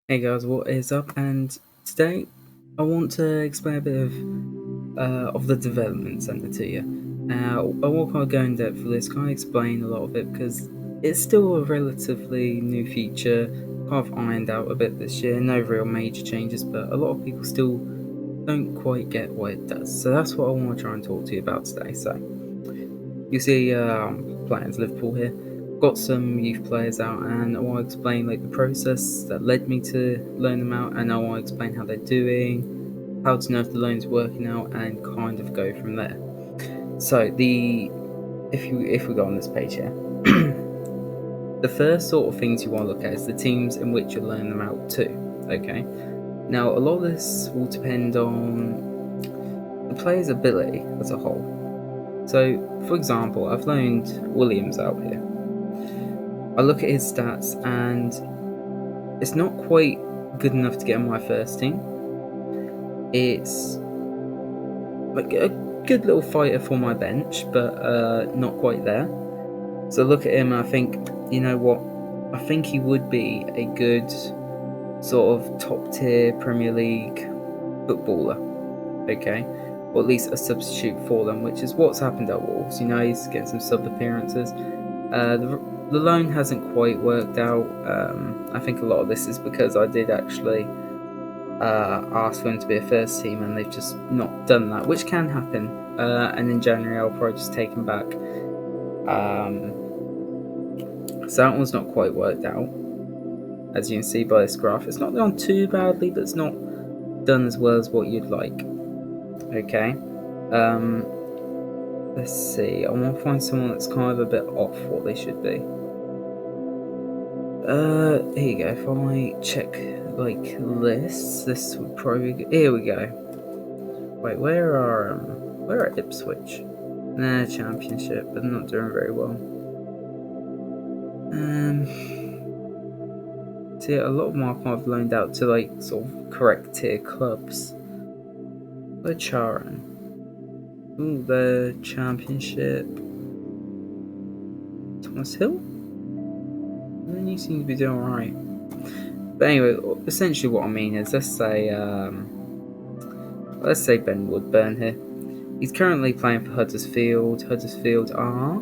Hey guys, what is up? And today I want to explain a bit of the development center to you. Now, I will kind of go in depth for this, kind of explain a lot of it because it's still a relatively new feature, kind of ironed out a bit this year. No real major changes, but a lot of people still don't quite get what it does. So that's what I want to try and talk to you about today. So you see, playing as Liverpool here. Got some youth players out, and I want to explain like the process that led me to loan them out, and I want to explain how they're doing, how to know if the loan's working out, and kind of go from there. So if we go on this page here, the first sort of things you want to look at is the teams in which you loan them out to. Okay. Now a lot of this will depend on the player's ability as a whole. So, for example, I've loaned Williams out here. I look at his stats and it's not quite good enough to get on my first team. It's like a good little fighter for my bench, but not quite there. So I look at him and I think, you know what? I think he would be a good sort of top tier Premier League footballer. Okay. Or at least a substitute for them, which is what's happened at Wolves. You know, he's getting some sub appearances. The loan hasn't quite worked out. I think a lot of this is because I did actually ask for him to be a first team, and they've just not done that, which can happen. And in January, I'll probably just take him back. So that one's not quite worked out. As you can see by this graph, it's not gone too badly, but it's not done as well as what you'd like. Okay. Let's see. I want to find someone that's kind of a bit off what they should be. Here you go. If I check like lists, this would probably be here we go. Wait, where are Ipswich? Nah, Championship, but not doing very well. See, a lot of them are kind of loaned out to like sort of correct tier clubs. Like Charon. Ooh, the Championship. Thomas Hill? Then you seem to be doing alright. But anyway, essentially what I mean is, let's say Ben Woodburn here. He's currently playing for Huddersfield. Huddersfield are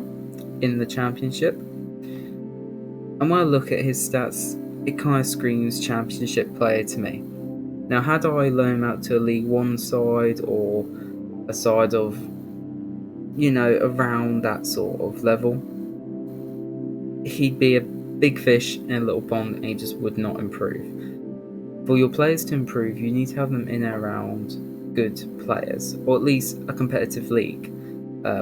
in the Championship. And when I look at his stats, it kind of screams Championship player to me. Now, had I loaned him out to a League One side or a side of, you know, around that sort of level, he'd be a big fish in a little pond and he just would not improve. For your players to improve, you need to have them in and around good players, or at least a competitive league,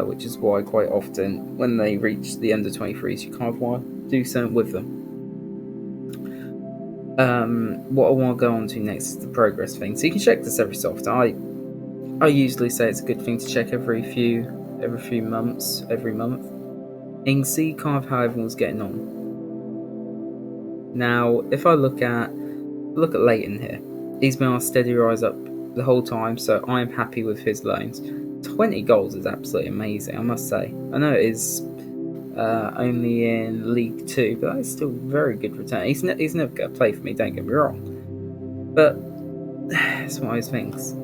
which is why quite often when they reach the under 23s, you kind of want to do something with them. What I want to go on to next is the progress thing. So you can check this every so often. I usually say it's a good thing to check every month. And you can see kind of how everyone's getting on. Now, if I look at Leighton here, he's been on a steady rise up the whole time, so I am happy with his loans. 20 goals is absolutely amazing, I must say. I know it is only in League 2, but that's still very good return. He's never going to play for me, don't get me wrong. But it's one of those things.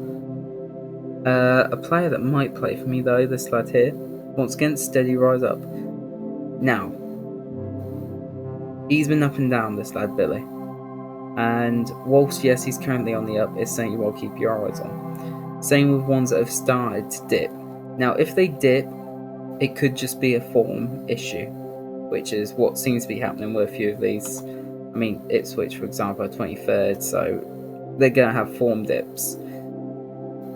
A player that might play for me, though, this lad here, once again, steady rise up. Now, he's been up and down, this lad, Billy. And whilst, yes, he's currently on the up, it's something you want to keep your eyes on. Same with ones that have started to dip. Now, if they dip, it could just be a form issue, which is what seems to be happening with a few of these. I mean, Ipswich, for example, are 23rd, so they're going to have form dips.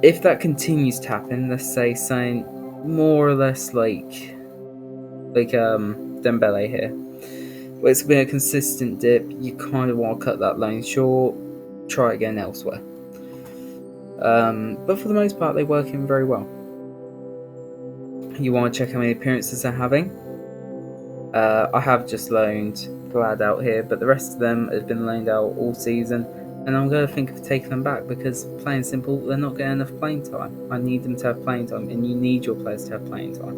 If that continues to happen, let's say saying more or less like Dembele here, where it's been a consistent dip, you kind of want to cut that loan short, try again elsewhere. But for the most part, they're working very well. You want to check how many appearances they're having. I have just loaned Glad out here, but the rest of them have been loaned out all season, and I'm going to think of taking them back because, plain simple, they're not getting enough playing time. I need them to have playing time, and you need your players to have playing time.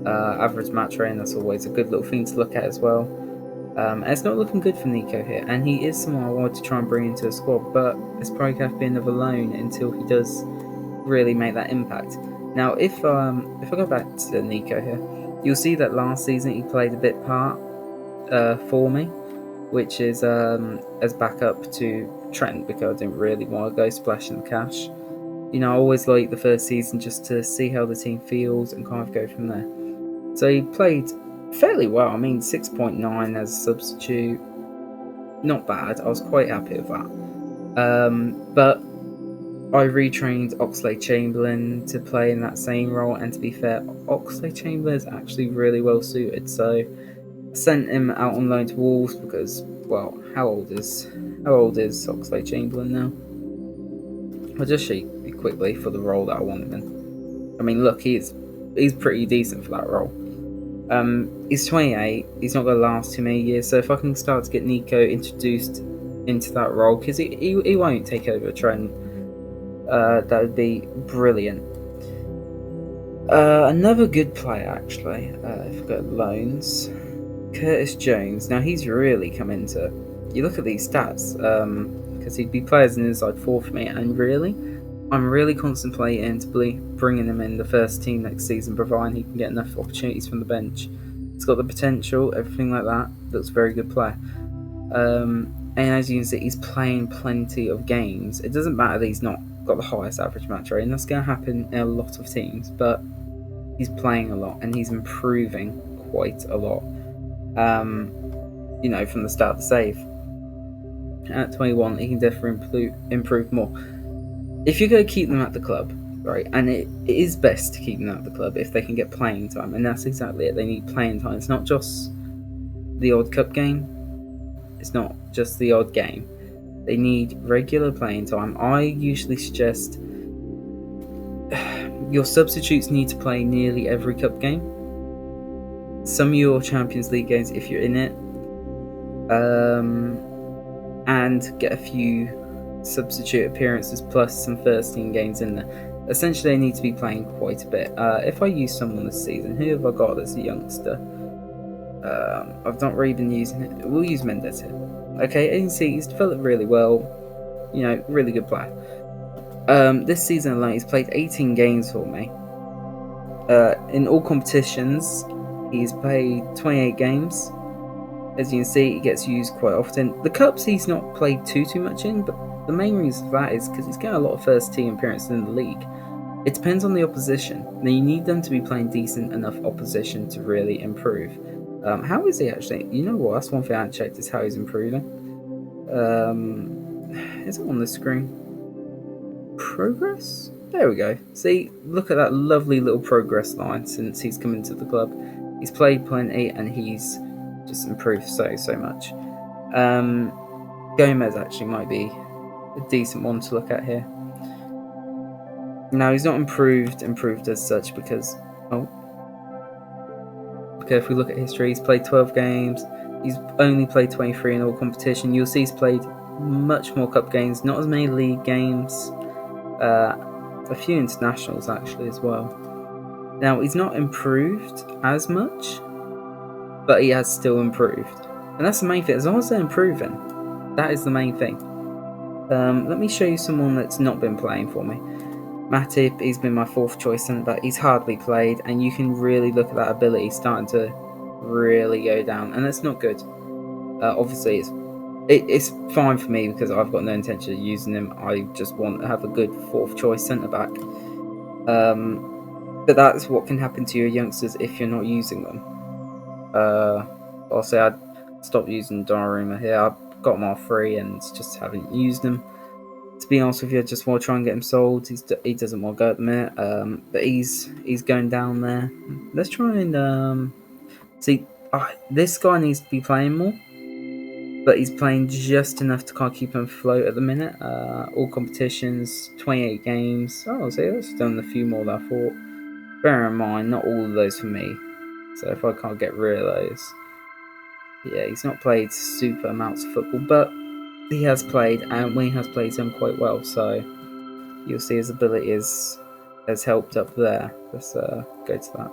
Average match rating, that's always a good little thing to look at as well. And it's not looking good for Nico here, and he is someone I want to try and bring into a squad, but it's probably going to have to be another loan until he does really make that impact. Now, if I go back to Nico here, you'll see that last season he played a bit part for me, which is as backup to Trent, because I didn't really want to go splashing the cash. You know, I always like the first season just to see how the team feels and kind of go from there. So he played fairly well. I mean, 6.9 as a substitute, not bad. I was quite happy with that. But I retrained Oxlade-Chamberlain to play in that same role, and to be fair, Oxlade-Chamberlain is actually really well suited. So I sent him out on loan to Wolves because, well, how old is Oxlade-Chamberlain now? I'll just show you quickly for the role that I want him in. I mean, look, he's pretty decent for that role. He's 28. He's not going to last too many years. So if I can start to get Nico introduced into that role, because he won't take over Trent, that would be brilliant. Another good player, actually, if I go loans, Curtis Jones. Now he's really come into. You look at these stats, because he'd be players in inside 4 for me, and I'm really contemplating to bringing him in the first team next season, providing he can get enough opportunities from the bench. He's got the potential, everything like that. Looks a very good player. And as you can see, he's playing plenty of games. It doesn't matter that he's not got the highest average match rate, and that's going to happen in a lot of teams, but he's playing a lot and he's improving quite a lot. You know, from the start to save. At 21, he can definitely improve more. If you're going to keep them at the club, right, and it is best to keep them at the club if they can get playing time, and that's exactly it. They need playing time. It's not just the odd cup game. It's not just the odd game. They need regular playing time. I usually suggest your substitutes need to play nearly every cup game. Some of your Champions League games, if you're in it, and get a few substitute appearances plus some first team games in there. Essentially, they need to be playing quite a bit. If I use someone this season, who have I got as a youngster? I've not really been using it. We'll use Mendes here. Okay, as you can see, he's developed really well. You know, really good player. This season alone, he's played 18 games for me. In all competitions, he's played 28 games. As you can see, he gets used quite often. The Cups he's not played too much in, but the main reason for that is because he's getting a lot of first team appearances in the league. It depends on the opposition. Now, you need them to be playing decent enough opposition to really improve. How is he actually? You know what? That's one thing I haven't checked, is how he's improving. Is it on the screen? Progress? There we go. See, look at that lovely little progress line since he's come into the club. He's played plenty and he's just improved so much. Gomez actually might be a decent one to look at here. Now, he's not improved as such because... Okay, if we look at history, he's played 12 games. He's only played 23 in all competition. You'll see he's played much more cup games, not as many league games. A few internationals actually as well. Now, he's not improved as much, but he has still improved. And that's the main thing. As long as they're improving, that is the main thing. Let me show you someone that's not been playing for me. Matip, he's been my 4th choice centre back. He's hardly played, and you can really look at that ability starting to really go down, and that's not good. Obviously, it's fine for me because I've got no intention of using him. I just want to have a good 4th choice centre back. But that's what can happen to your youngsters if you're not using them. I'll say I'd stop using Donnarumma here. I've got them all free and just haven't used them. To be honest with you, I just want to try and get him sold. He doesn't want to go at the minute, but he's going down there. Let's try and see. This guy needs to be playing more, but he's playing just enough to kind of keep him afloat at the minute. All competitions, 28 games. Oh, see, that's done a few more than I thought. Bear in mind, not all of those for me. So if I can't get rid of those, yeah, he's not played super amounts of football, but he has played, and when he has played, he's done quite well. So you'll see his ability has helped up there. Let's go to that.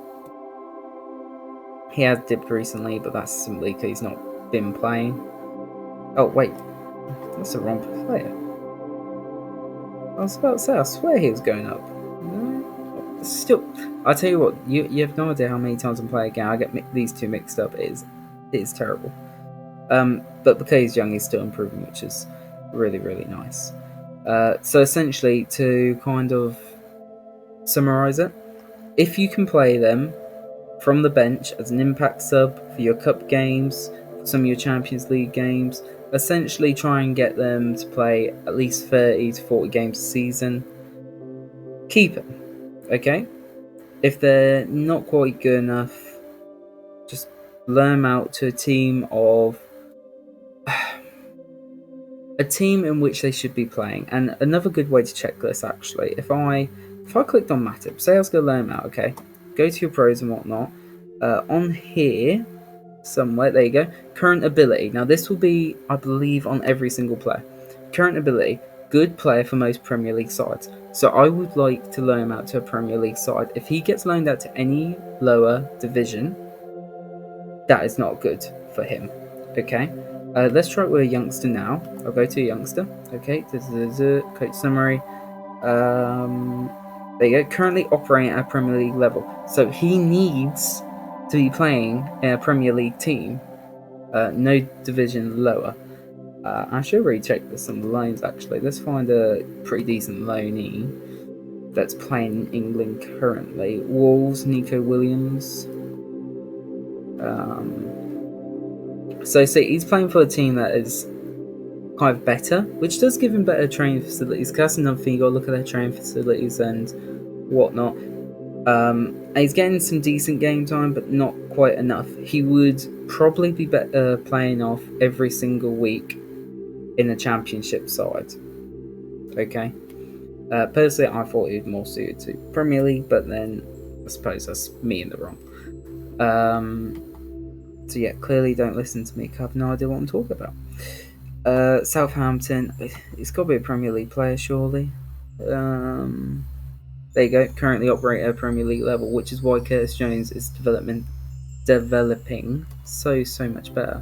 He has dipped recently, but that's simply because he's not been playing. Oh wait, that's the wrong player. I was about to say, I swear he was going up. No, still, I tell you what, you have no idea how many times I'm playing again. I get these two mixed up. It is terrible. But because he's young, he's still improving, which is really, really nice. So essentially, to kind of summarize it, if you can play them from the bench as an impact sub for your cup games, some of your Champions League games, essentially try and get them to play at least 30 to 40 games a season. Keep it, okay? If they're not quite good enough, just loan them out to a team in which they should be playing. And another good way to check this, actually, if I clicked on Matip, say I was going to loan him out, okay? Go to your pros and whatnot. On here, somewhere, there you go, current ability. Now this will be, I believe, on every single player. Current ability, good player for most Premier League sides. So I would like to loan him out to a Premier League side. If he gets loaned out to any lower division, that is not good for him, okay? Let's try it with a youngster now. I'll go to a youngster, okay, coach summary. There you go, currently operating at a Premier League level. So he needs to be playing in a Premier League team, no division lower. I should recheck some loans actually. Let's find a pretty decent loanee that's playing in England currently. Wolves, Nico Williams. So see, he's playing for a team that is kind of better, which does give him better training facilities. That's another thing, you got to look at their training facilities and whatnot. And he's getting some decent game time, but not quite enough. He would probably be better playing off every single week in a championship side. Okay. Personally, I thought he was more suited to Premier League, but then I suppose that's me in the wrong. So yeah, clearly don't listen to me. I have no idea what I'm talking about. Southampton, it's got to be a Premier League player, surely. There you go. Currently operate at a Premier League level, which is why Curtis Jones is developing so much better,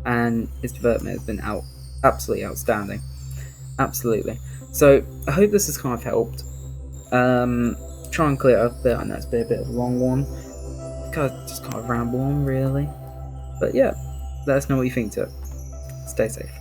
and his development has been absolutely outstanding. Absolutely. So I hope this has kind of helped. Try and clear it up a bit. I know it's been a bit of a long one. Just kind of ramble on, really. But yeah, let us know what you think to it. Stay safe.